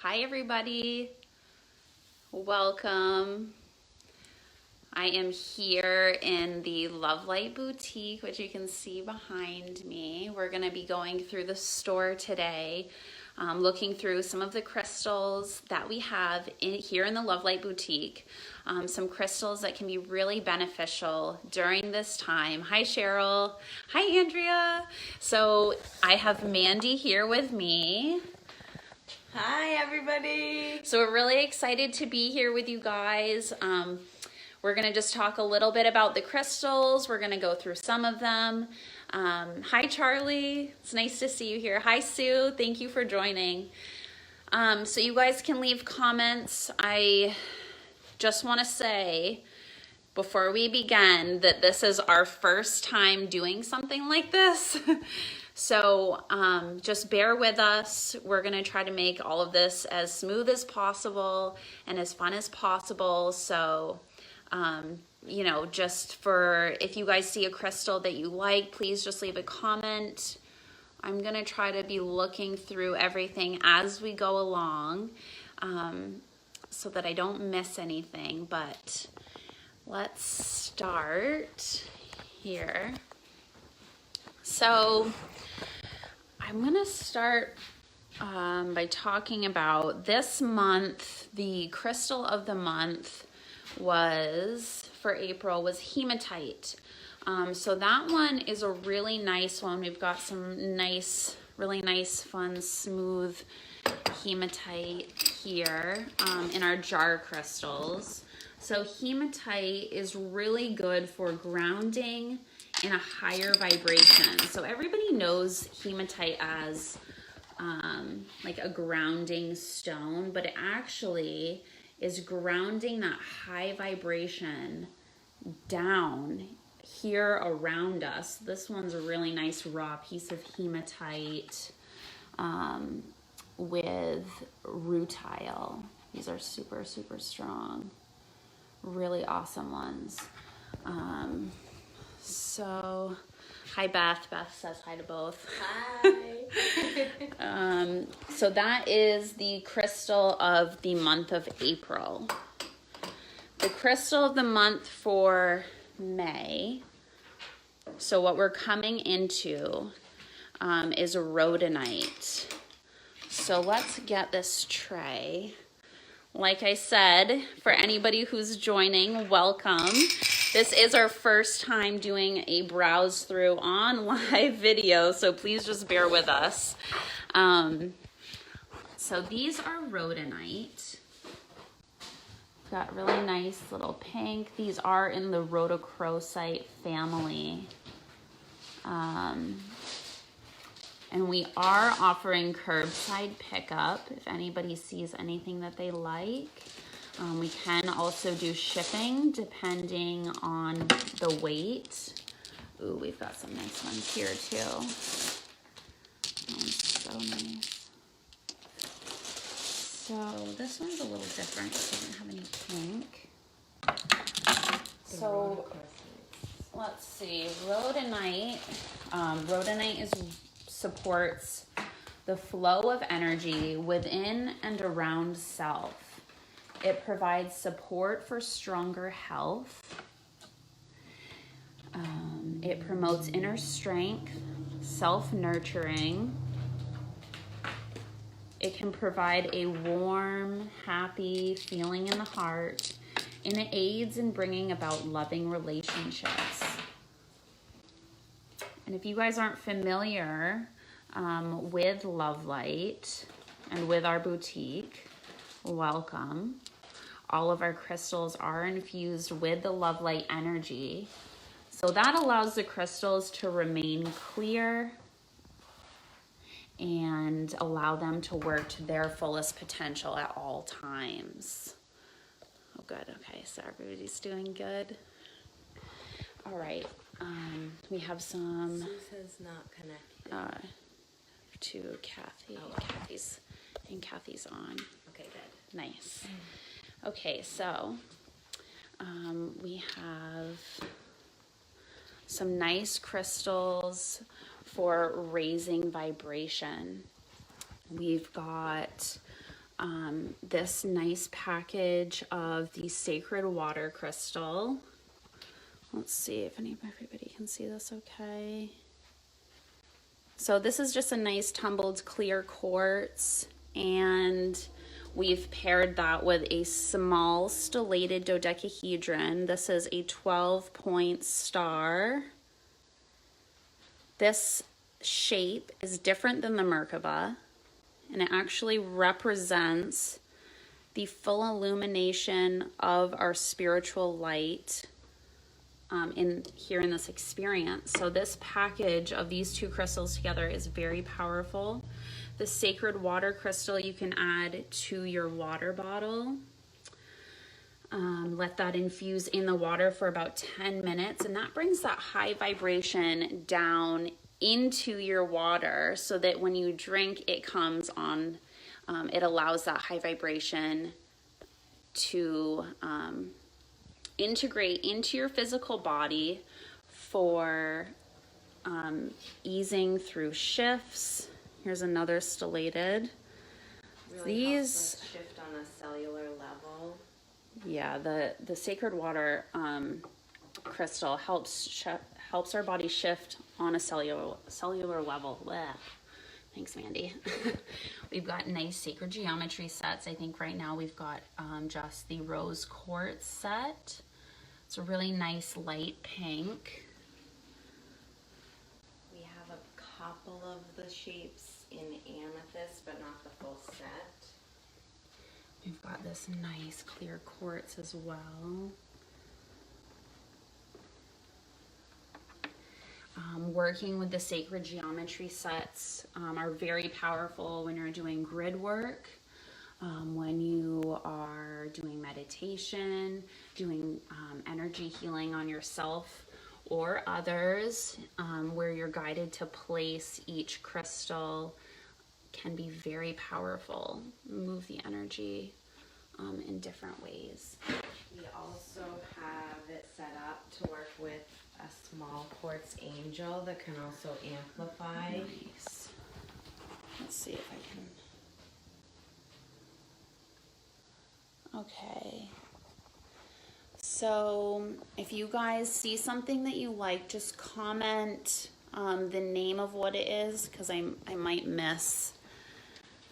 Hi everybody, welcome. I am here in the LoveLight Boutique, which you can see behind me. We're going to be going through the store today, looking through some of the crystals that we have here in the LoveLight Boutique. Some crystals that can be really beneficial during this time. Hi Cheryl. Hi Andrea. So I have Mandy here with me. Hi everybody. So we're really excited to be here with you guys. We're going to just talk a little bit about the crystals. We're going to go through some of them. Hi Charlie, it's nice to see you here. Hi Sue, thank you for joining. So you guys can leave comments. I just want to say before we begin that this is our first time doing something like this. So just bear with us. We're going to try to make all of this as smooth as possible and as fun as possible. So, you know, just for if you guys see a crystal that you like, please just leave a comment. I'm going to try to be looking through everything as we go along so that I don't miss anything. But let's start here. So I'm going to start by talking about this month. The crystal of the month was, for April, was hematite. So that one is a really nice one. We've got some nice, really nice, fun, smooth hematite here in our jar crystals. So hematite is really good for grounding in a higher vibration. So everybody knows hematite as like a grounding stone, but it actually is grounding that high vibration down here around us. This one's a really nice raw piece of hematite with rutile. These are super, super strong. Really awesome ones. So, hi Beth. Beth says hi to both. Hi. So that is the crystal of the month of April. The crystal of the month for May, so what we're coming into is rhodonite. So let's get this tray. Like I said, for anybody who's joining, welcome. This is our first time doing a browse through on live video, so please just bear with us. So these are rhodonite. Got really nice little pink. These are in the rhodochrosite family. And we are offering curbside pickup if anybody sees anything that they like. We can also do shipping depending on the weight. Ooh, we've got some nice ones here too. So nice. So this one's a little different. It doesn't have any pink. So let's see. Rhodonite. Rhodonite supports the flow of energy within and around self. It provides support for stronger health. It promotes inner strength, self-nurturing. It can provide a warm, happy feeling in the heart, and it aids in bringing about loving relationships. And if you guys aren't familiar with LoveLight and with our boutique, welcome. All of our crystals are infused with the LoveLight energy. So that allows the crystals to remain clear and allow them to work to their fullest potential at all times. Oh, good. Okay, so everybody's doing good. All right. We have some... Susan's not connected. To Kathy. Oh. Kathy's on. Okay, good. Nice. Okay, so we have some nice crystals for raising vibration. We've got this nice package of the Sacred Water Crystal. Let's see if everybody can see this okay. So this is just a nice tumbled clear quartz, and we've paired that with a small stellated dodecahedron. This is a 12-point star. This shape is different than the Merkaba, and it actually represents the full illumination of our spiritual light in this experience. So this package of these two crystals together is very powerful. The Sacred Water Crystal you can add to your water bottle. Let that infuse in the water for about 10 minutes, and that brings that high vibration down into your water so that when you drink, it comes on, it allows that high vibration to integrate into your physical body for easing through shifts. Here's another stellated. Really helps us shift on a cellular level. Yeah, the Sacred Water crystal helps our body shift on a cellular level. Blech. Thanks, Mandy. We've got nice sacred geometry sets. I think right now we've got just the rose quartz set. It's a really nice light pink. We have a couple of the shapes in amethyst, but not the full set. We've got this nice clear quartz as well. Working with the sacred geometry sets are very powerful when you're doing grid work, when you are doing meditation, doing energy healing on yourself or others, where you're guided to place each crystal can be very powerful. Move the energy in different ways. We also have it set up to work with a small quartz angel that can also amplify. Nice. Let's see if I can. Okay. So if you guys see something that you like, just comment the name of what it is, because I might miss,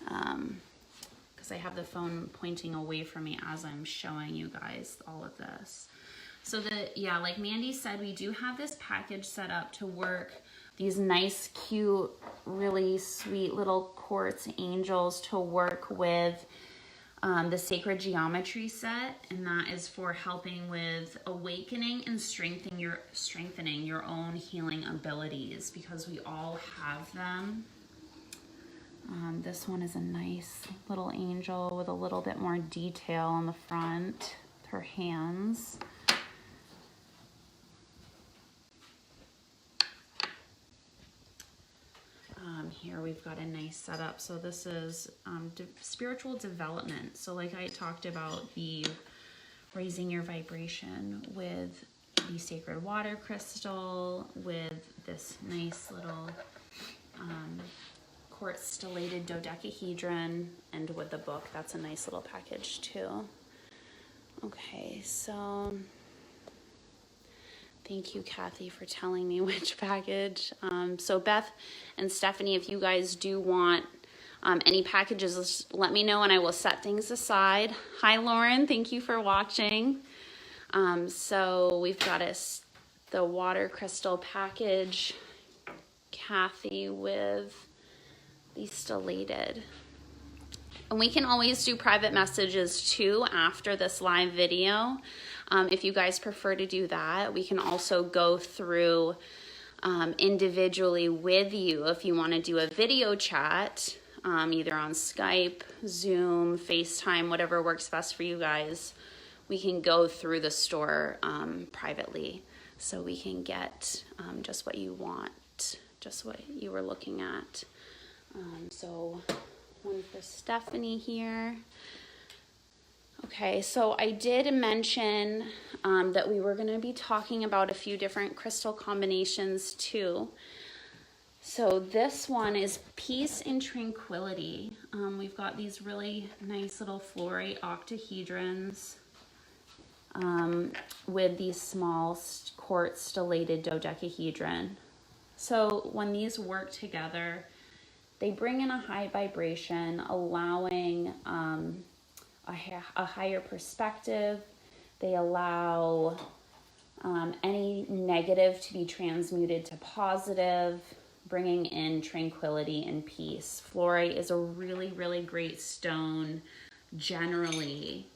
because I have the phone pointing away from me as I'm showing you guys all of this. So yeah, like Mandy said, we do have this package set up to work these nice, cute, really sweet little quartz angels to work with the sacred geometry set, and that is for helping with awakening and strengthening your own healing abilities, because we all have them. This one is a nice little angel with a little bit more detail on the front with her hands. Here we've got a nice setup. So this is spiritual development. So like I talked about, the raising your vibration with the Sacred Water Crystal, with this nice little quartz stellated dodecahedron, and with the book. That's a nice little package too. Okay, so thank you, Kathy, for telling me which package. So Beth and Stephanie, if you guys do want any packages, just let me know and I will set things aside. Hi, Lauren. Thank you for watching. So we've got the water crystal package, Kathy, with the stellated. And we can always do private messages too after this live video. If you guys prefer to do that, we can also go through individually with you. If you want to do a video chat, either on Skype, Zoom, FaceTime, whatever works best for you guys, we can go through the store privately, so we can get just what you want, just what you were looking at. So one for Stephanie here. Okay, so I did mention that we were going to be talking about a few different crystal combinations too. So this one is Peace and Tranquility. We've got these really nice little fluorite octahedrons with these small quartz stellated dodecahedron. So when these work together, they bring in a high vibration, allowing a higher perspective. They allow any negative to be transmuted to positive, bringing in tranquility and peace. Fluorite is a really, really great stone generally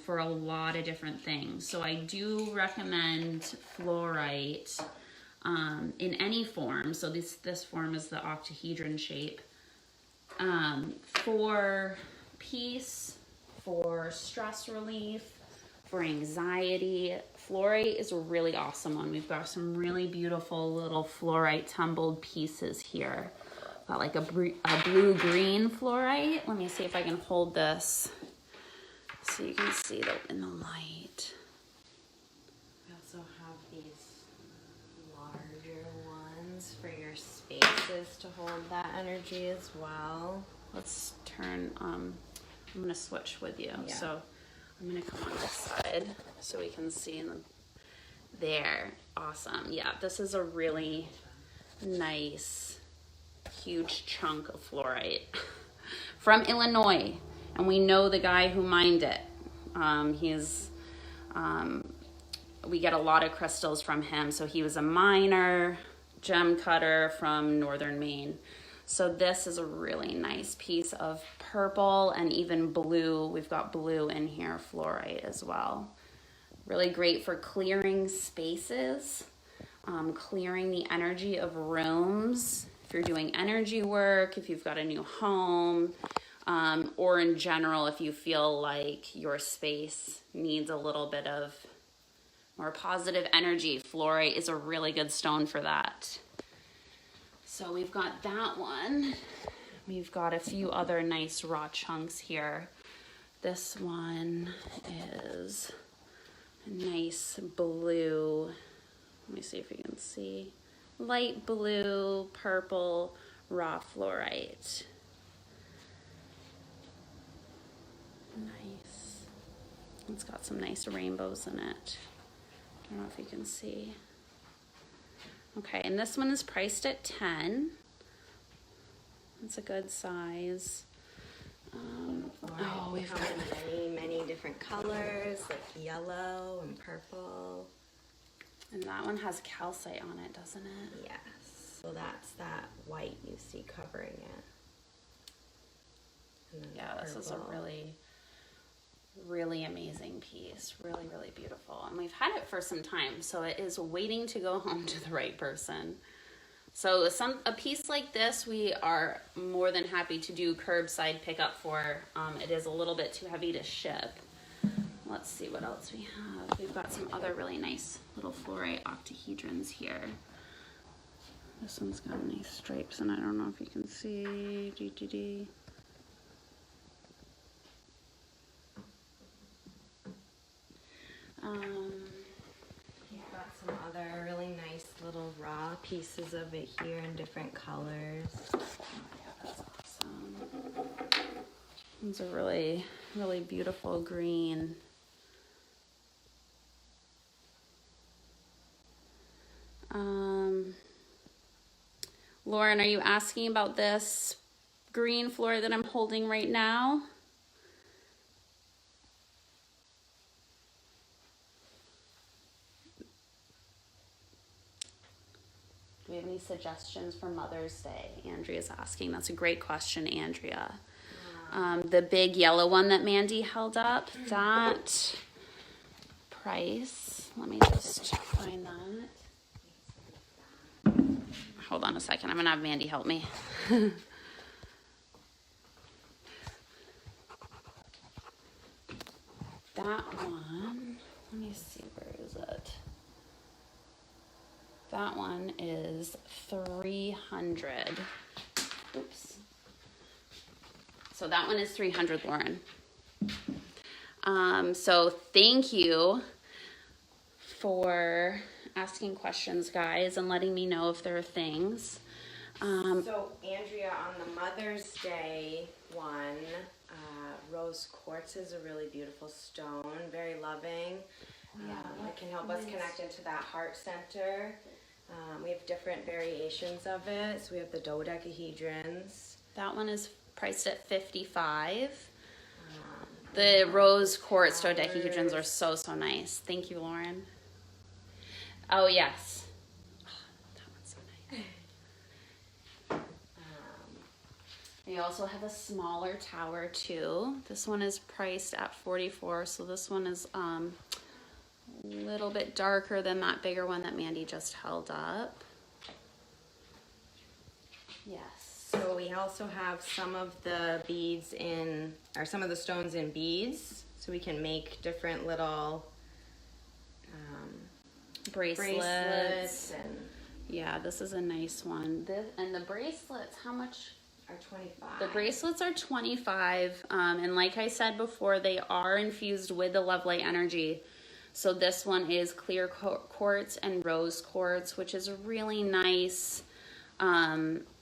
for a lot of different things. So I do recommend fluorite in any form. So this form is the octahedron shape. For peace, for stress relief, for anxiety. Fluorite is a really awesome one. We've got some really beautiful little fluorite tumbled pieces here. Got like a blue-green fluorite. Let me see if I can hold this so you can see that in the light. We also have these larger ones for your spaces to hold that energy as well. Let's turn, I'm gonna switch with you. Yeah. So I'm gonna come on this side so we can see there. Awesome. Yeah, this is a really nice, huge chunk of fluorite from Illinois. And we know the guy who mined it. We get a lot of crystals from him. So he was a miner, gem cutter from northern Maine. So this is a really nice piece of purple and even blue. We've got blue in here, fluorite as well. Really great for clearing spaces, clearing the energy of rooms. If you're doing energy work, if you've got a new home, or in general, if you feel like your space needs a little bit of more positive energy, fluorite is a really good stone for that. So we've got that one. We've got a few other nice raw chunks here. This one is a nice blue. Let me see if you can see. Light blue, purple, raw fluorite. Nice. It's got some nice rainbows in it. I don't know if you can see. Okay, and this one is priced at $10. It's a good size. We've got many different colors, like yellow and purple. And that one has calcite on it, doesn't it? Yes. So that's that white you see covering it. And then Yeah, this is a really amazing piece. Really, really beautiful. And we've had it for some time, so it is waiting to go home to the right person. So a piece like this, we are more than happy to do curbside pickup for. It is a little bit too heavy to ship. Let's see what else we have. We've got some other really nice little fluorite octahedrons here. This one's got nice stripes, and I don't know if you can see. We've got some other really nice little raw pieces of it here in different colors. Yeah, that's awesome. It's a really, really beautiful green. Lauren, are you asking about this green fluorite that I'm holding right now? Do we have any suggestions for Mother's Day? Andrea's asking. That's a great question, Andrea. The big yellow one that Mandy held up, that price, let me just find that. Hold on a second. I'm going to have Mandy help me. That one, let me see, where is it? That one is 300. Oops. So that one is 300, Lauren. So thank you for asking questions, guys, and letting me know if there are things. So Andrea, on the Mother's Day one, rose quartz is a really beautiful stone, very loving. It can help us connect into that heart center. We have different variations of it. So we have the dodecahedrons. That one is priced at $55. The rose quartz dodecahedrons are so, so nice. Thank you, Lauren. Oh, yes. Oh, that one's so nice. We also have a smaller tower, too. This one is priced at $44, so this one is a little bit darker than that bigger one that Mandy just held up. Yes. So we also have some of the beads or some of the stones in beads. So we can make different little bracelets and yeah, this is a nice one. And the bracelets, how much? Are 25. The bracelets are 25, and like I said before, they are infused with the LoveLight energy. So this one is clear quartz and rose quartz, which is a really nice,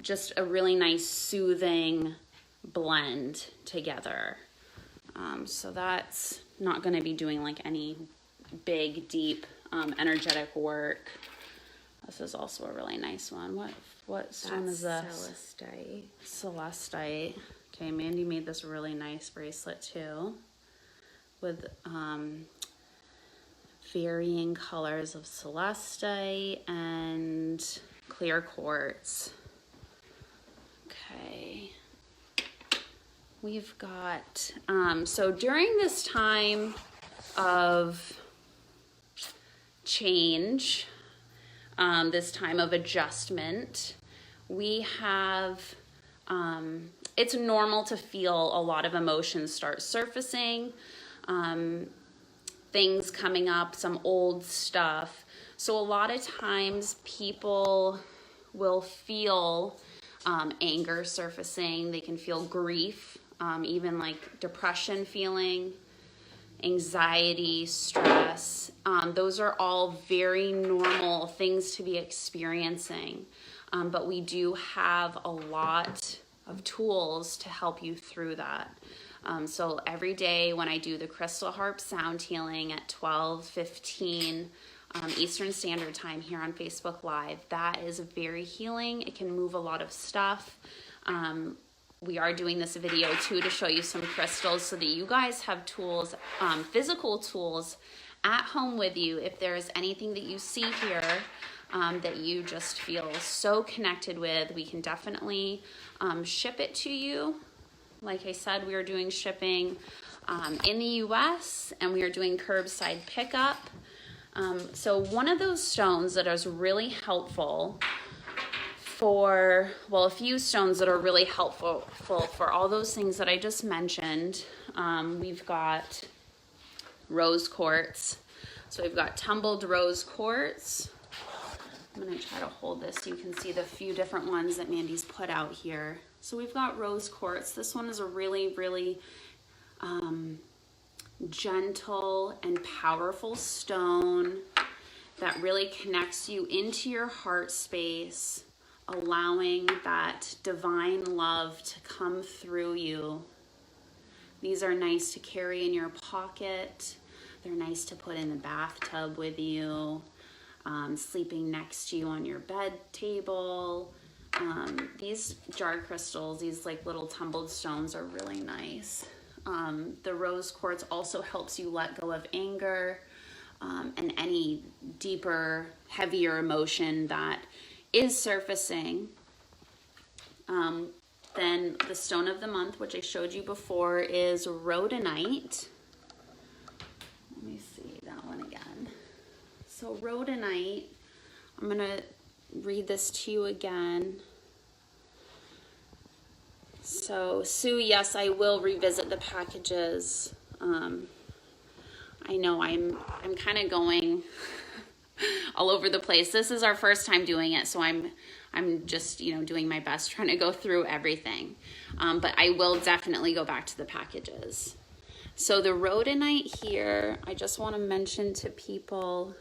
just a really nice soothing blend together. So that's not going to be doing like any big, deep, energetic work. This is also a really nice one. What stone is this? Celestite. Celestite. Okay, Mandy made this really nice bracelet too, with varying colors of celestite and clear quartz. Okay. We've got, so during this time of change, this time of adjustment, we have, it's normal to feel a lot of emotions start surfacing, things coming up, some old stuff. So a lot of times people will feel anger surfacing. They can feel grief, even like depression feeling, anxiety, stress. Those are all very normal things to be experiencing. But we do have a lot of tools to help you through that. So every day when I do the crystal harp sound healing at 12:15 Eastern Standard Time here on Facebook Live, that is very healing. It can move a lot of stuff. We are doing this video too to show you some crystals so that you guys have tools, physical tools at home with you. If there's anything that you see here that you just feel so connected with, we can definitely ship it to you. Like I said, we are doing shipping in the US and we are doing curbside pickup. So one of those stones that is really helpful for, well, a few stones that are really helpful for all those things that I just mentioned. We've got rose quartz. So we've got tumbled rose quartz. I'm going to try to hold this so you can see the few different ones that Mandy's put out here. So we've got rose quartz. This one is a really, really gentle and powerful stone that really connects you into your heart space, allowing that divine love to come through you. These are nice to carry in your pocket. They're nice to put in the bathtub with you, sleeping next to you on your bed table. These jar crystals, these like little tumbled stones are really nice. The rose quartz also helps you let go of anger and any deeper, heavier emotion that is surfacing. Then the stone of the month, which I showed you before, is rhodonite. Let me see that one again. So rhodonite, I'm gonna read this to you again. So Sue, yes, I will revisit the packages. I know I'm kind of going all over the place. This is our first time doing it, so I'm just, doing my best trying to go through everything. But I will definitely go back to the packages. So the rhodonite here, I just want to mention to people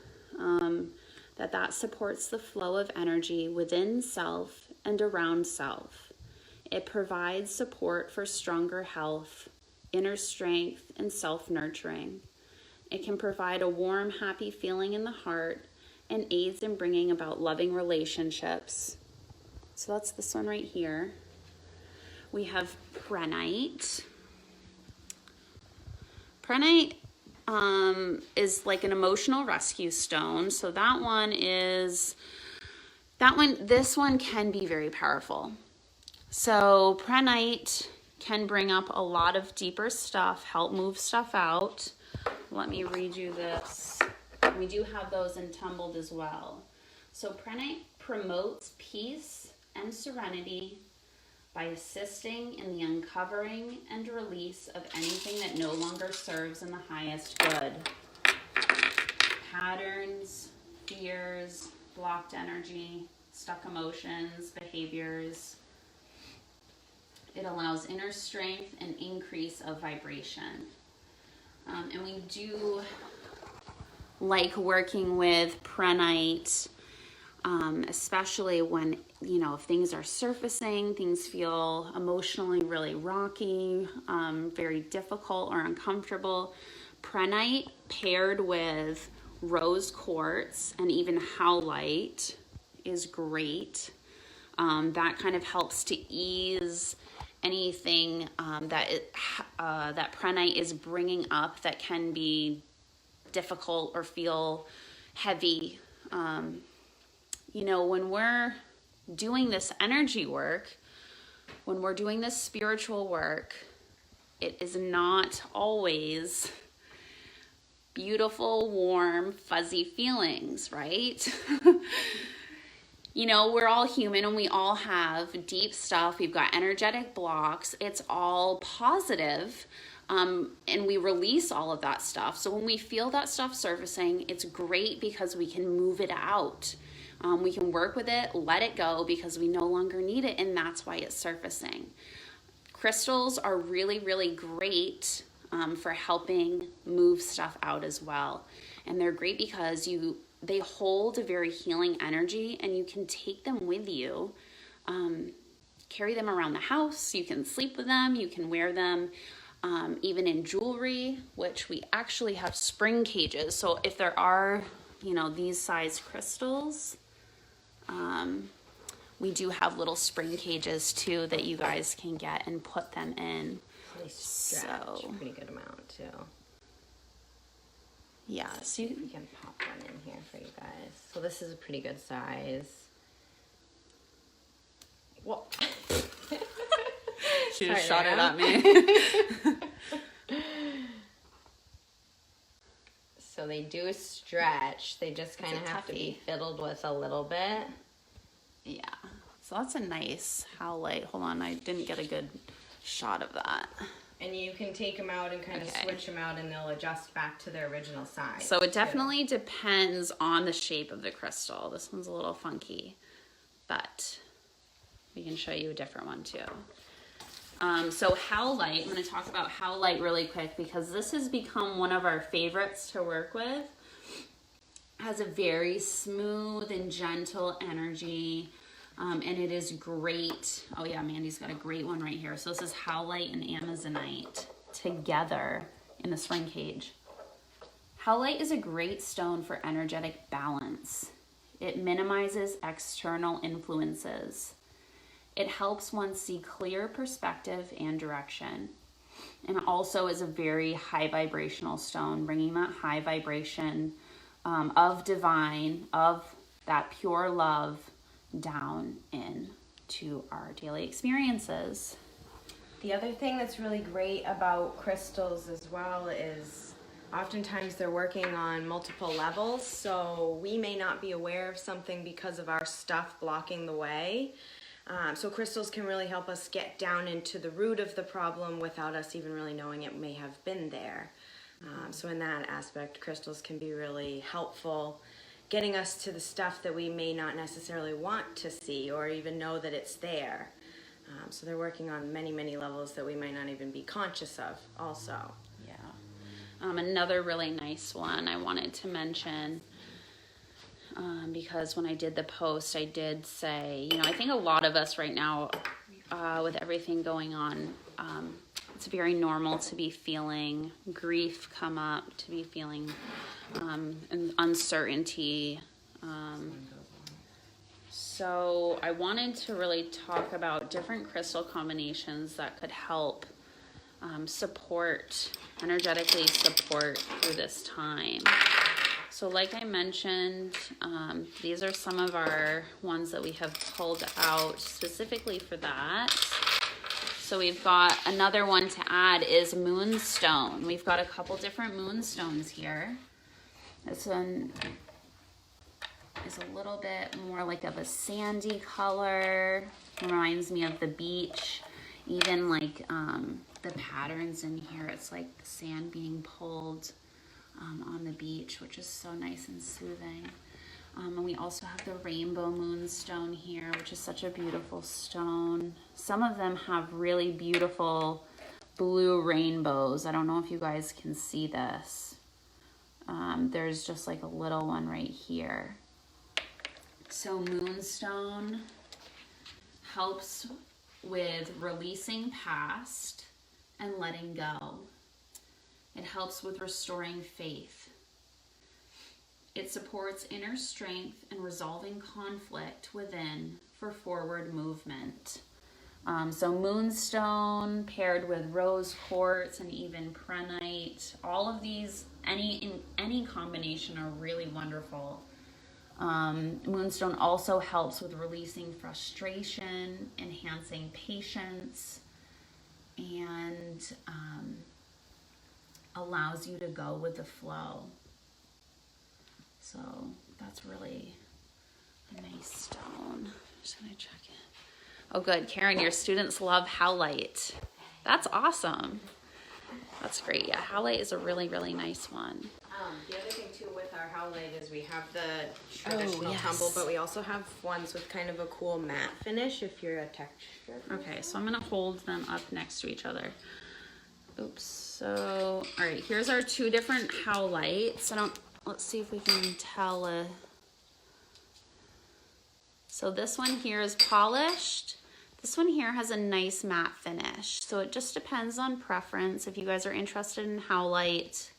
that supports the flow of energy within self and around self. It provides support for stronger health, inner strength, and self-nurturing. It can provide a warm, happy feeling in the heart and aids in bringing about loving relationships. So that's this one right here. We have Prenite. Prenite is like an emotional rescue stone. So this one can be very powerful. So Prenite can bring up a lot of deeper stuff, help move stuff out. Let me read you this. We do have those in tumbled as well. So Prenite promotes peace and serenity by assisting in the uncovering and release of anything that no longer serves in the highest good. Patterns, fears, blocked energy, stuck emotions, behaviors. It allows inner strength and increase of vibration. And we do like working with Prenite, especially when, if things are surfacing, things feel emotionally really rocky, very difficult or uncomfortable. Prenite paired with rose quartz and even howlite is great. That kind of helps to ease anything that Prenite is bringing up that can be difficult or feel heavy. When we're doing this energy work, when we're doing this spiritual work, it is not always beautiful, warm, fuzzy feelings, right? We're all human and we all have deep stuff. We've got energetic blocks. It's all positive. And we release all of that stuff. So when we feel that stuff surfacing, it's great because we can move it out. We can work with it, let it go because we no longer need it. And that's why it's surfacing. Crystals are really, really great for helping move stuff out as well. And they're great because they hold a very healing energy and you can take them with you, carry them around the house. You can sleep with them. You can wear them even in jewelry, which we actually have spring cages. So if there are, these size crystals, we do have little spring cages too that you guys can get and put them in. They stretch a pretty good amount too. Yeah, so you can pop one in here for you guys. So this is a pretty good size. Whoa. She just shot it at me. So they do stretch. They just kind of have to be fiddled with a little bit. Yeah. So that's a nice howlite. Hold on, I didn't get a good shot of that. And you can take them out and kind of switch them out and they'll adjust back to their original size. So it definitely depends on the shape of the crystal. This one's a little funky, but we can show you a different one too. So howlite, I'm going to talk about howlite really quick because this has become one of our favorites to work with. It has a very smooth and gentle energy. And it is great. Oh yeah, Mandy's got a great one right here. So this is howlite and amazonite together in the spring cage. Howlite is a great stone for energetic balance. It minimizes external influences. It helps one see clear perspective and direction. And also is a very high vibrational stone, bringing that high vibration of divine, of that pure love down into our daily experiences. The other thing that's really great about crystals as well is oftentimes they're working on multiple levels, so we may not be aware of something because of our stuff blocking the way. So crystals can really help us get down into the root of the problem without us even really knowing it may have been there. So in that aspect, crystals can be really helpful, getting us to the stuff that we may not necessarily want to see or even know that it's there. So they're working on many, many levels that we might not even be conscious of also. Yeah. Another really nice one I wanted to mention. because when I did the post, I did say, you know, I think a lot of us right now, with everything going on, it's very normal to be feeling grief come up, to be feeling and uncertainty. So I wanted to really talk about different crystal combinations that could help energetically support through this time. So like I mentioned, these are some of our ones that we have pulled out specifically for that. So we've got another one to add is Moonstone. We've got a couple different moonstones here. This one is a little bit more like of a sandy color. Reminds me of the beach. Even like the patterns in here, it's like the sand being pulled on the beach, which is so nice and soothing. And we also have the rainbow moonstone here, which is such a beautiful stone. Some of them have really beautiful blue rainbows. I don't know if you guys can see this. There's just like a little one right here. So moonstone helps with releasing past and letting go. It helps with restoring faith. It supports inner strength and resolving conflict within for forward movement. So moonstone paired with rose quartz and even prehnite, all of these, in any combination, are really wonderful. Moonstone also helps with releasing frustration, enhancing patience, and allows you to go with the flow. So that's really a nice stone. Just gonna check it. Oh good, Karen, your students love howlite. That's awesome. That's great. Yeah, howlite is a really, really nice one. The other thing too with our howlite is we have the traditional tumble, but we also have ones with kind of a cool matte finish if you're a texture. Okay, so I'm gonna hold them up next to each other. Oops. So, all right, here's our two different howlites. Let's see if we can tell. So this one here is polished. This one here has a nice matte finish. So it just depends on preference. If you guys are interested in howlite,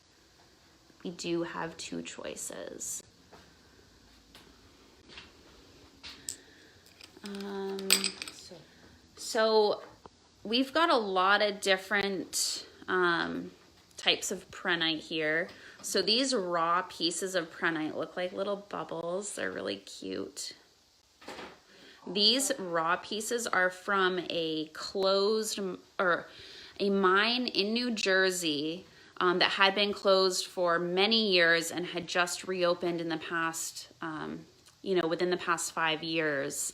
we do have two choices. So we've got a lot of different types of prehnite here. So these raw pieces of prehnite look like little bubbles. They're really cute. These raw pieces are from a mine in New Jersey that had been closed for many years and had just reopened in the past, within the past 5 years.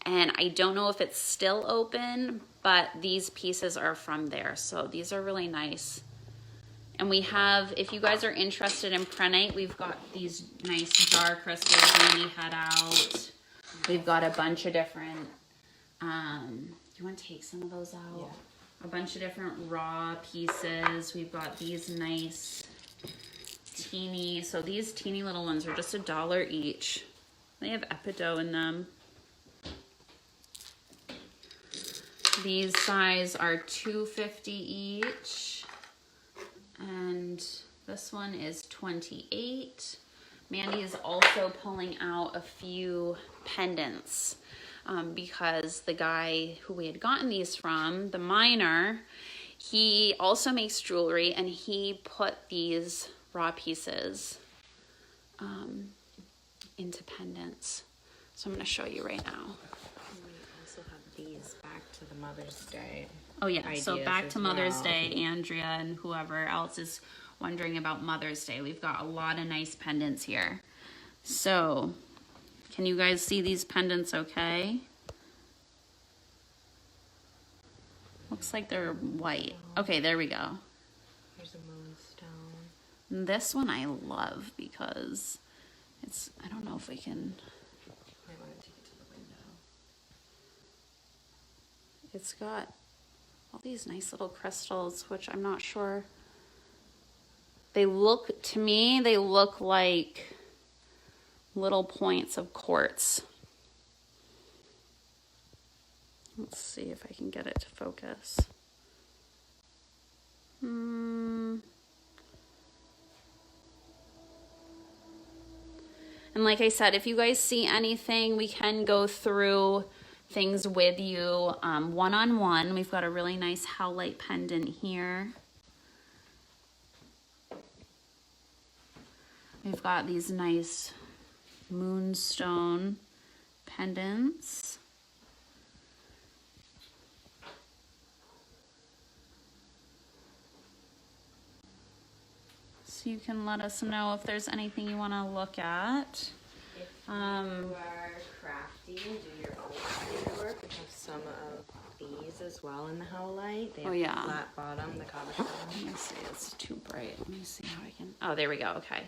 And I don't know if it's still open, but these pieces are from there. So these are really nice. And we have, if you guys are interested in prehnite, we've got these nice jar crystals Mandy had out. We've got a bunch of different, do you want to take some of those out? Yeah. A bunch of different raw pieces. We've got these nice teeny, so these teeny little ones are just $1 each. They have epidote in them. These size are $2.50 each. And this one is $28. Mandy is also pulling out a few pendants because the guy who we had gotten these from, the miner, he also makes jewelry and he put these raw pieces into pendants. So I'm going to show you right now. We also have these back to the Mother's Day. Oh yeah, so back to Mother's Day, Andrea and whoever else is wondering about Mother's Day. We've got a lot of nice pendants here. So, can you guys see these pendants okay? Looks like they're white. Okay, there we go. Here's a moonstone. This one I love because it's, I don't know if we can... I want to take it to the window. It's got all these nice little crystals, which I'm not sure. They look, to me, they look like little points of quartz. Let's see if I can get it to focus. And like I said, if you guys see anything, we can go through things with you one-on-one. We've got a really nice howlite pendant here. We've got these nice moonstone pendants. So you can let us know if there's anything you want to look at. If you are crafty and do your own work, we have some of these as well in the howlite. They have the flat bottom, the copper bottom. Let me see, it's too bright. Let me see how I can, oh, there we go, okay.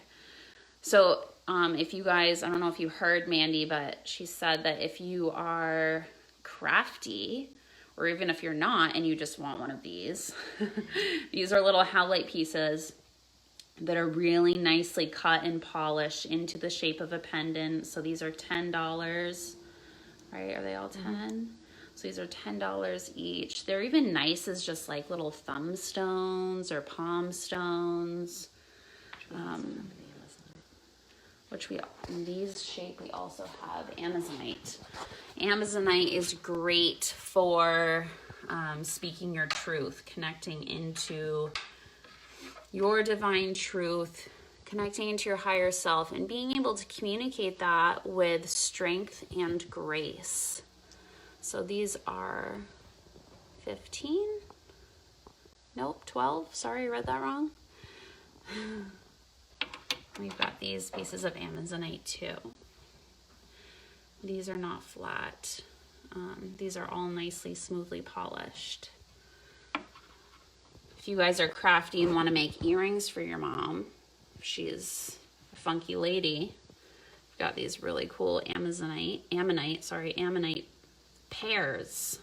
So if you guys, I don't know if you heard Mandy, but she said that if you are crafty, or even if you're not and you just want one of these, these are little howlite pieces that are really nicely cut and polished into the shape of a pendant. So these are $10, right? Are they all 10? So these are $10 each. They're even nice as just like little thumb stones or palm stones. Which we, in these shape, we also have Amazonite. Amazonite is great for speaking your truth, connecting into your divine truth, connecting into your higher self, and being able to communicate that with strength and grace. So these are 15? Nope, 12. Sorry, I read that wrong. We've got these pieces of Amazonite too. These are not flat. These are all nicely, smoothly polished. If you guys are crafty and want to make earrings for your mom, she's a funky lady. We've got these really cool ammonite pairs.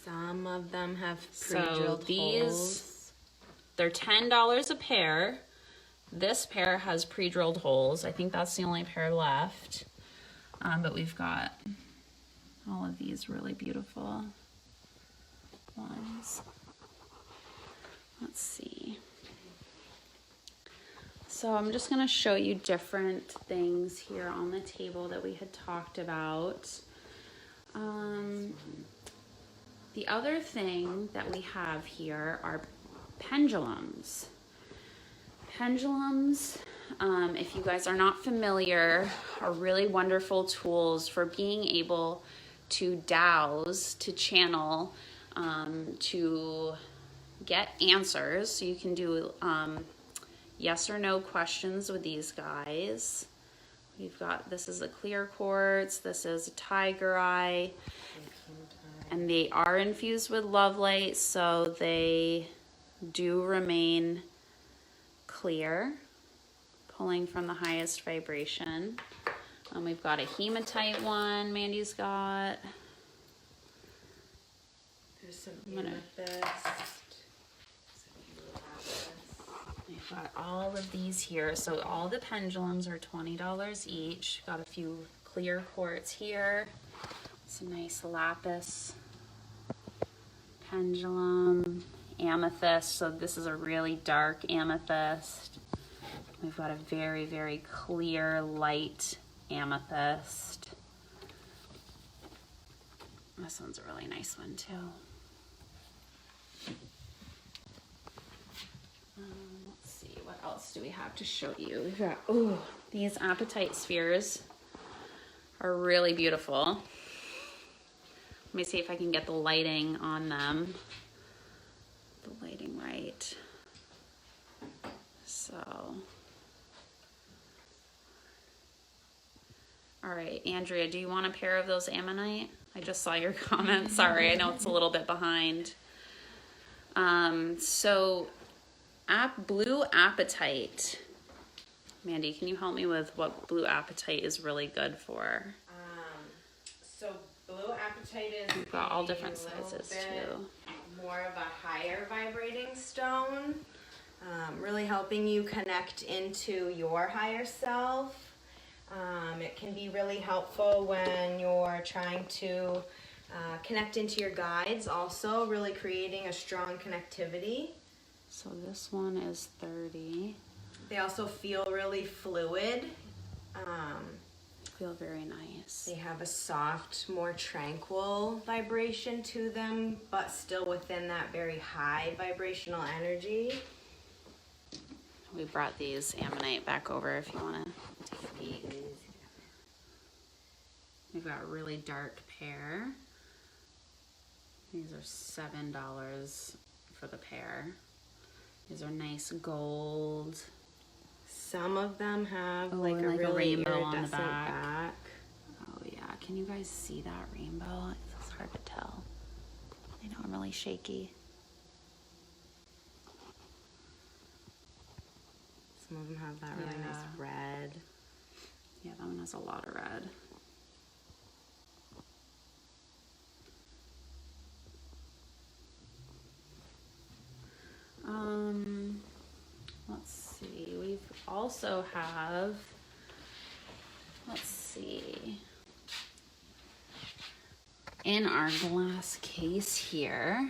Some of them have pre-drilled holes. They're $10 a pair. This pair has pre-drilled holes. I think that's the only pair left. But we've got all of these really beautiful ones. Let's see. So I'm just going to show you different things here on the table that we had talked about. The other thing that we have here are pendulums. Pendulums, if you guys are not familiar, are really wonderful tools for being able to dowse, to channel, to get answers. So you can do yes or no questions with these guys. We've got, this is a clear quartz, this is a tiger eye, and they are infused with LoveLight, so they do remain clear, pulling from the highest vibration. We've got a hematite one Mandy's got. There's some amethyst. We've got all of these here. So all the pendulums are $20 each. Got a few clear quartz here. It's a nice lapis pendulum. Amethyst. So this is a really dark amethyst. We've got a very, very clear, light amethyst. This one's a really nice one too. Let's see, what else do we have to show you? We've got, oh, these apatite spheres are really beautiful. Let me see if I can get the lighting on them. The lighting right. So, all right, Andrea, do you want a pair of those ammonite? I just saw your comment. Sorry, I know it's a little bit behind. So blue apatite. Mandy, can you help me with what blue apatite is really good for? So blue apatite is We've got all different sizes too. More of a higher vibrating stone, really helping you connect into your higher self. It can be really helpful when you're trying to connect into your guides also, really creating a strong connectivity. So this one is 30. They also feel really fluid. Feel very nice. They have a soft, more tranquil vibration to them, but still within that very high vibrational energy. We brought these ammonite back over if you want to take a peek. We've got a really dark pair. These are $7 for the pair. These are nice gold. Some of them have like a like really rainbow on the iridescent back. Oh yeah, can you guys see that rainbow? It's hard to tell. I know I'm really shaky. Some of them have that really nice red. Yeah, that one has a lot of red. Let's see. We also have, let's see, in our glass case here,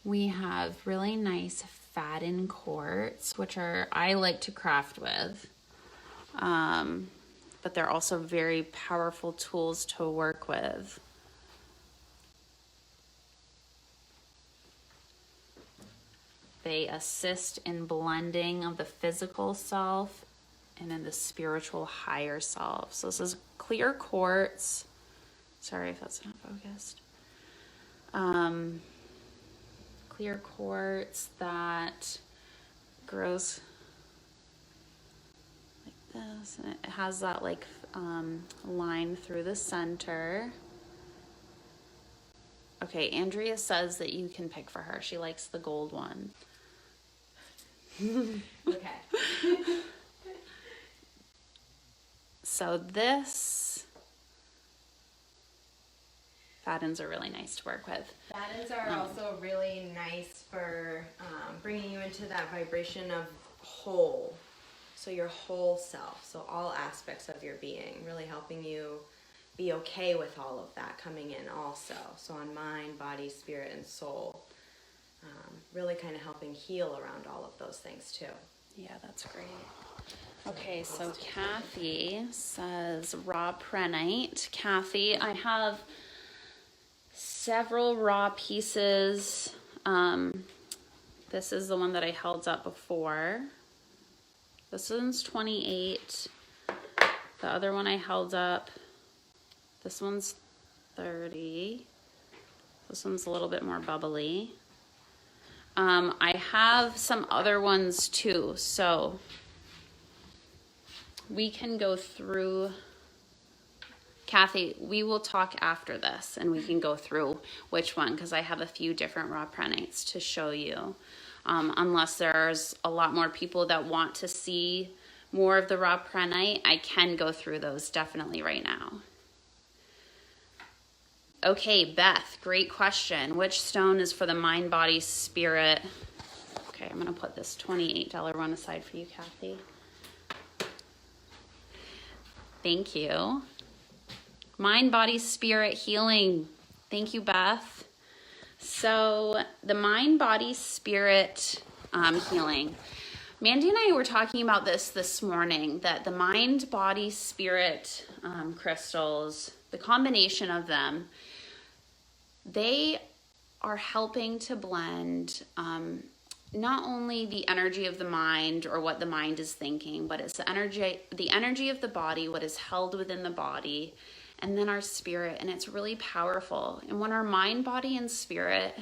we have really nice Faden quartz, which I like to craft with. But they're also very powerful tools to work with. They assist in blending of the physical self and then the spiritual higher self. So this is clear quartz. Sorry if that's not focused. Clear quartz that grows like this, and it has that like line through the center. Okay, Andrea says that you can pick for her. She likes the gold one. Okay. So this, Fadens are really nice to work with. Fadens are also really nice for bringing you into that vibration of whole. So your whole self, so all aspects of your being, really helping you be okay with all of that coming in also. So on mind, body, spirit, and soul. Really kind of helping heal around all of those things too. Yeah, that's great. Okay, so Kathy says raw prehnite. Kathy, I have several raw pieces. This is the one that I held up before. This one's 28. The other one I held up, this one's 30. This one's a little bit more bubbly. I have some other ones too, so we can go through. Kathy, we will talk after this and we can go through which one, because I have a few different raw prehnites to show you. Unless there's a lot more people that want to see more of the raw prehnite, I can go through those definitely right now. Okay, Beth, great question. Which stone is for the mind, body, spirit? Okay, I'm going to put this $28 one aside for you, Kathy. Thank you. Mind, body, spirit healing. Thank you, Beth. So the mind, body, spirit healing. Mandy and I were talking about this morning, that the mind, body, spirit crystals, the combination of them, they are helping to blend not only the energy of the mind or what the mind is thinking, but it's the energy of the body, what is held within the body, and then our spirit, and it's really powerful. And when our mind, body, and spirit,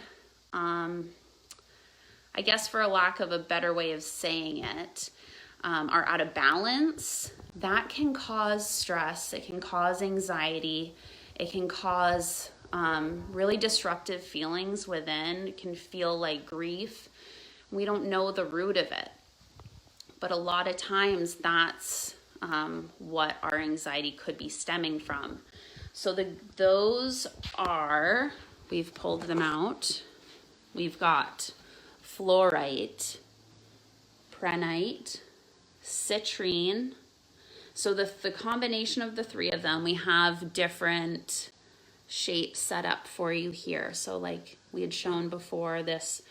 I guess for a lack of a better way of saying it, are out of balance, that can cause stress, it can cause anxiety, it can cause really disruptive feelings within. It can feel like grief. We don't know the root of it, but a lot of times that's what our anxiety could be stemming from. So those are, we've pulled them out. We've got fluorite, prehnite, citrine, So the combination of the three of them, we have different shapes set up for you here. So like we had shown before, this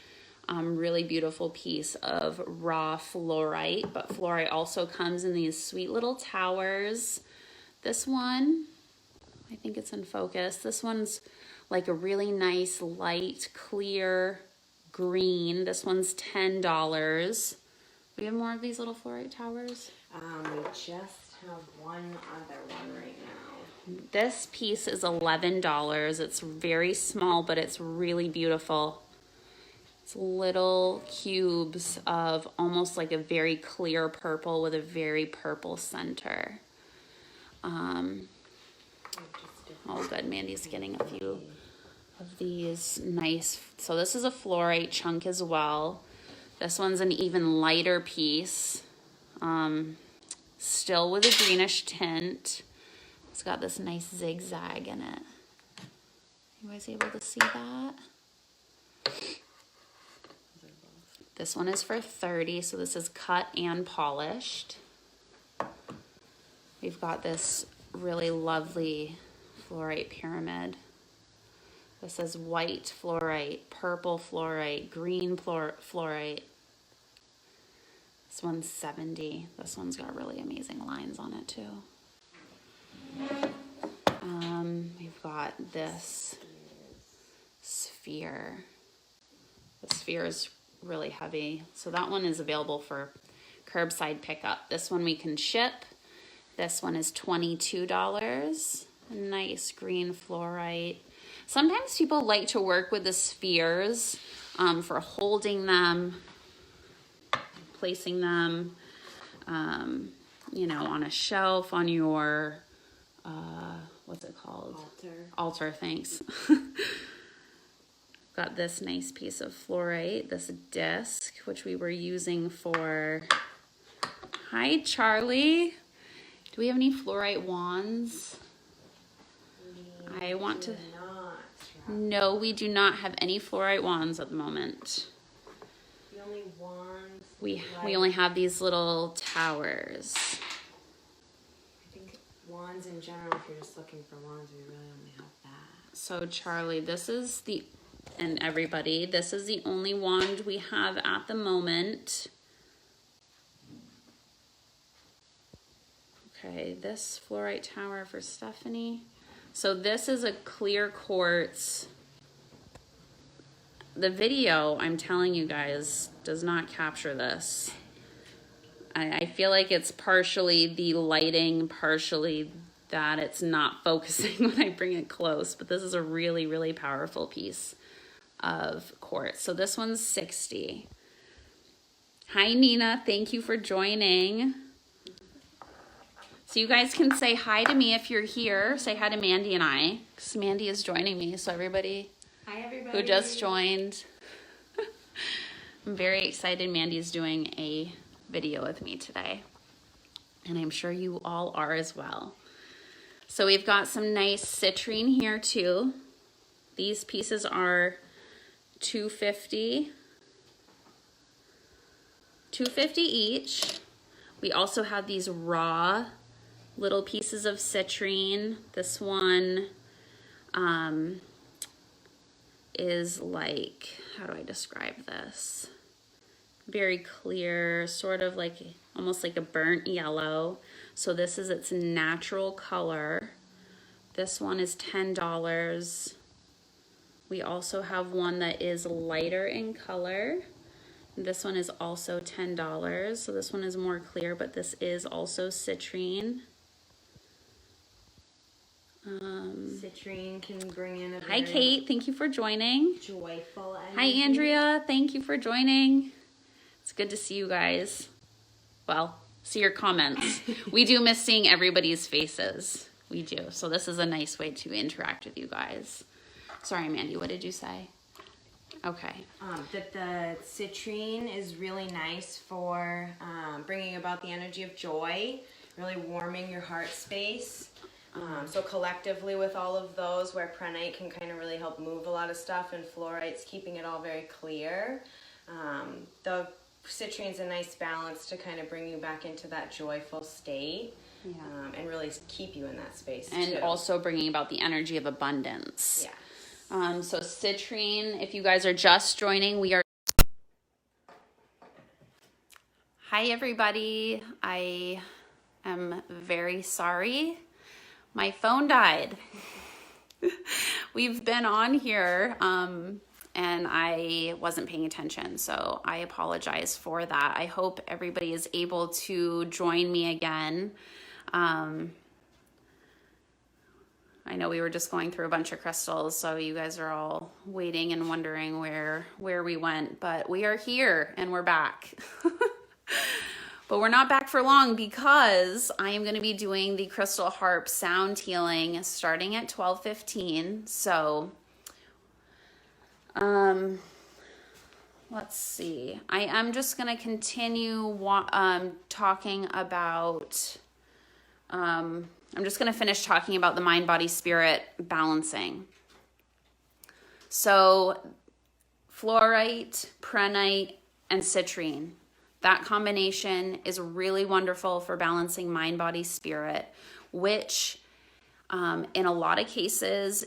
really beautiful piece of raw fluorite, but fluorite also comes in these sweet little towers. This one, I think it's in focus. This one's like a really nice light clear green. This one's $10. We have more of these little fluorite towers. We just have one other one right now. This piece is $11. It's very small, but it's really beautiful. It's little cubes of almost like a very clear purple with a very purple center. Oh good, Mandy's getting a few of these nice. So this is a fluorite chunk as well. This one's an even lighter piece, still with a greenish tint. It's got this nice zigzag in it. You guys able to see that? This one is for $30, so this is cut and polished. We've got this really lovely fluorite pyramid. This is white fluorite, purple fluorite, green fluorite. This one's $70. This one's got really amazing lines on it too. We've got this sphere. The sphere is really heavy. So that one is available for curbside pickup. This one we can ship. This one is $22. Nice green fluorite. Sometimes people like to work with the spheres for holding them, placing them, you know, on a shelf, on your, what's it called? Altar, thanks. Got this nice piece of fluorite, this disc, which we were using for, hi Charlie. Do we have any fluorite wands? I want to, no, we do not have any fluorite wands at the moment. The only wands we only have these little towers. I think wands in general, if you're just looking for wands, we really only have that. So Charlie, this is the, and everybody, this is the only wand we have at the moment. Okay, this fluorite tower for Stephanie. So this is a clear quartz. The video, I'm telling you guys, does not capture this. I feel like it's partially the lighting, partially that it's not focusing when I bring it close, but this is a really, really powerful piece of quartz. So this one's $60. Hi Nina, thank you for joining. So you guys can say hi to me if you're here. Say hi to Mandy and I, because Mandy is joining me. So everybody, hi everybody who just joined, I'm very excited. Mandy's doing a video with me today, and I'm sure you all are as well. So we've got some nice citrine here too. These pieces are $250 each. We also have these raw little pieces of citrine. This one is like, how do I describe this? Very clear, sort of like almost like a burnt yellow. So this is its natural color. This one is $10. We also have one that is lighter in color. This one is also $10. So this one is more clear, but this is also citrine. Citrine can bring in a very hi Kate, thank you for joining. joyful energy. Hi Andrea, thank you for joining. It's good to see you guys. Well, see your comments. We do miss seeing everybody's faces. We do. So this is a nice way to interact with you guys. Sorry, Mandy, what did you say? Okay. That the citrine is really nice for bringing about the energy of joy, really warming your heart space. So collectively with all of those, where prehnite can kind of really help move a lot of stuff, and fluorite's keeping it all very clear. The Citrine's a nice balance to kind of bring you back into that joyful state. Yeah. And really keep you in that space And too. also bringing about the energy of abundance. Yeah. So citrine, if you guys are just joining, we are... Hi everybody, I am very sorry. My phone died. We've been on here and I wasn't paying attention, so I apologize for that. I hope everybody is able to join me again. I know we were just going through a bunch of crystals, so you guys are all waiting and wondering where we went, but we are here and we're back. But we're not back for long because I am going to be doing the crystal harp sound healing starting at 12:15. So, let's see. I am just going to continue talking about, I'm just going to finish talking about the mind, body, spirit balancing. So, fluorite, prehnite, and citrine. That combination is really wonderful for balancing mind, body, spirit, which in a lot of cases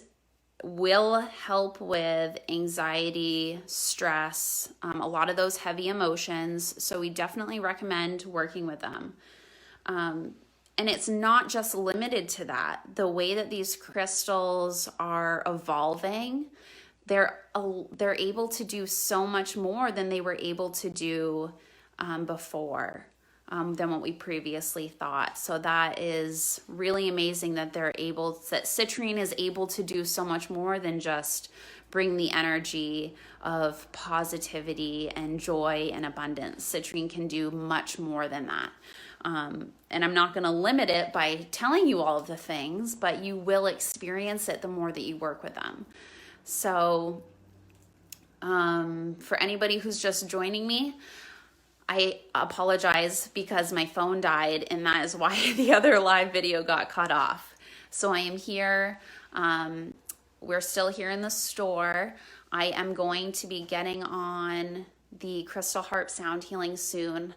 will help with anxiety, stress, a lot of those heavy emotions. So we definitely recommend working with them. And it's not just limited to that. The way that these crystals are evolving, they're able to do so much more than they were able to do before than what we previously thought. So that is really amazing that that citrine is able to do so much more than just bring the energy of positivity and joy and abundance. Citrine can do much more than that. And I'm not going to limit it by telling you all of the things, but you will experience it the more that you work with them. So for anybody who's just joining me, I apologize because my phone died, and that is why the other live video got cut off. So I am here. We're still here in the store. I am going to be getting on the crystal harp sound healing soon.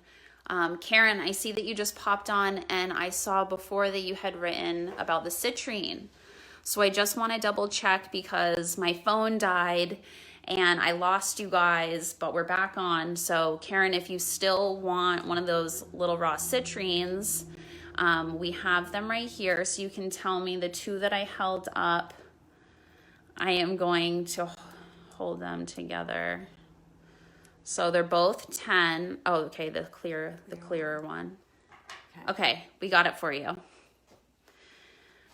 Karen, I see that you just popped on, and I saw before that you had written about the citrine. So I just want to double check because my phone died and I lost you guys, but we're back on. So Karen, if you still want one of those little raw citrines, we have them right here. So you can tell me the two that I held up. I am going to hold them together. So they're both 10. Oh, okay, the clearer one. Okay, we got it for you.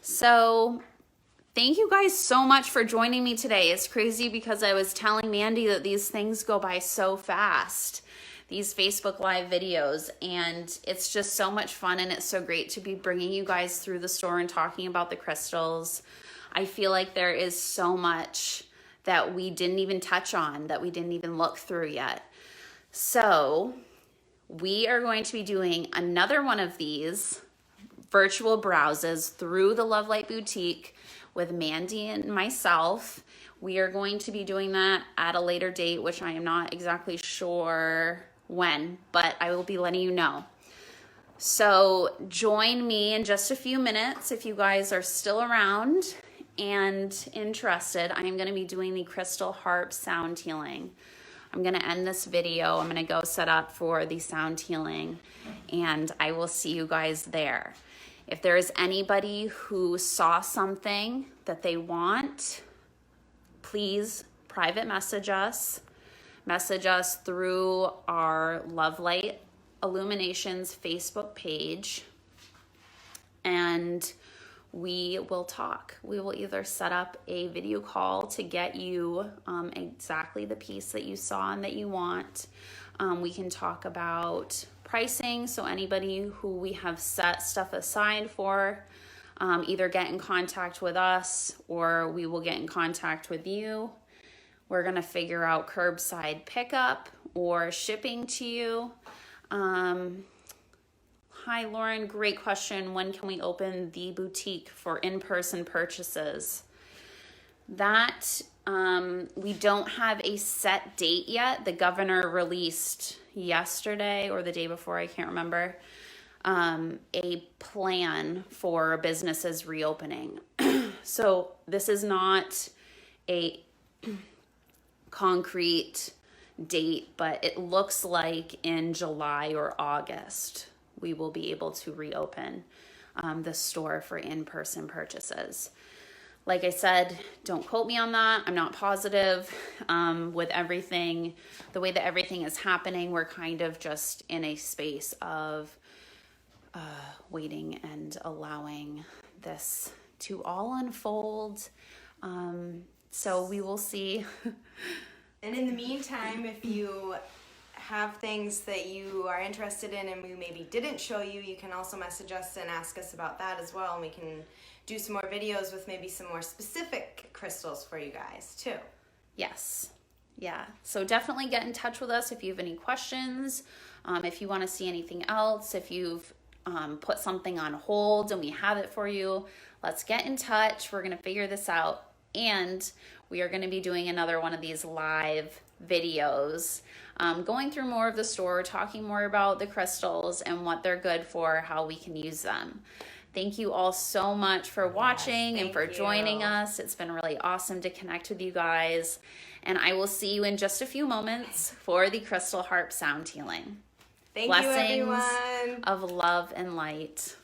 So thank you guys so much for joining me today. It's crazy because I was telling Mandy that these things go by so fast, these Facebook Live videos, and it's just so much fun, and it's so great to be bringing you guys through the store and talking about the crystals. I feel like there is so much that we didn't even touch on, that we didn't even look through yet. So we are going to be doing another one of these virtual browses through the LoveLight Boutique with Mandy and myself. We are going to be doing that at a later date, which I am not exactly sure when, but I will be letting you know. So join me in just a few minutes if you guys are still around and interested. I am going to be doing the crystal harp sound healing. I'm going to end this video. I'm going to go set up for the sound healing, and I will see you guys there. If there is anybody who saw something that they want, please private message us. Message us through our LoveLight Illuminations Facebook page, and we will talk. We will either set up a video call to get you exactly the piece that you saw and that you want. We can talk about pricing, so anybody who we have set stuff aside for, either get in contact with us or we will get in contact with you. We're going to figure out curbside pickup or shipping to you. Hi, Lauren. Great question. When can we open the boutique for in-person purchases? That We don't have a set date yet. The governor released yesterday or the day before, I can't remember, a plan for businesses reopening. So this is not a concrete date, but it looks like in July or August we will be able to reopen the store for in-person purchases. Like I said, don't quote me on that. I'm not positive. With everything, the way that everything is happening, we're kind of just in a space of waiting and allowing this to all unfold. So we will see. And in the meantime, if you have things that you are interested in and we maybe didn't show you, you can also message us and ask us about that as well. And we can do some more videos with maybe some more specific crystals for you guys too. Yes. Yeah. So definitely get in touch with us if you have any questions. If you want to see anything else, if you've put something on hold and we have it for you, let's get in touch. We're going to figure this out. And we are going to be doing another one of these live videos, going through more of the store, talking more about the crystals and what they're good for, how we can use them. Thank you all so much for watching and for joining us. It's been really awesome to connect with you guys. And I will see you in just a few moments for the Crystal Harp Sound Healing. Thank you, Blessings everyone. of love and light.